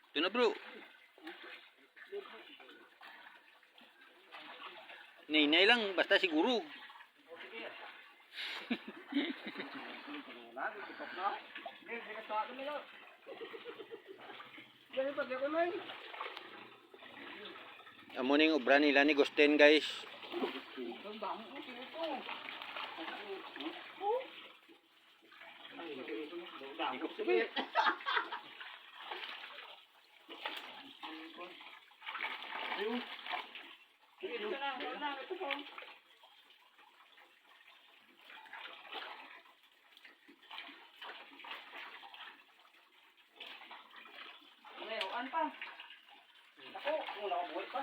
Ito na bro. Nay lang, basta siguro. Amo ning obra nila ni Gusten guys. Ngayon pa. Ako, wala akong buhay pa.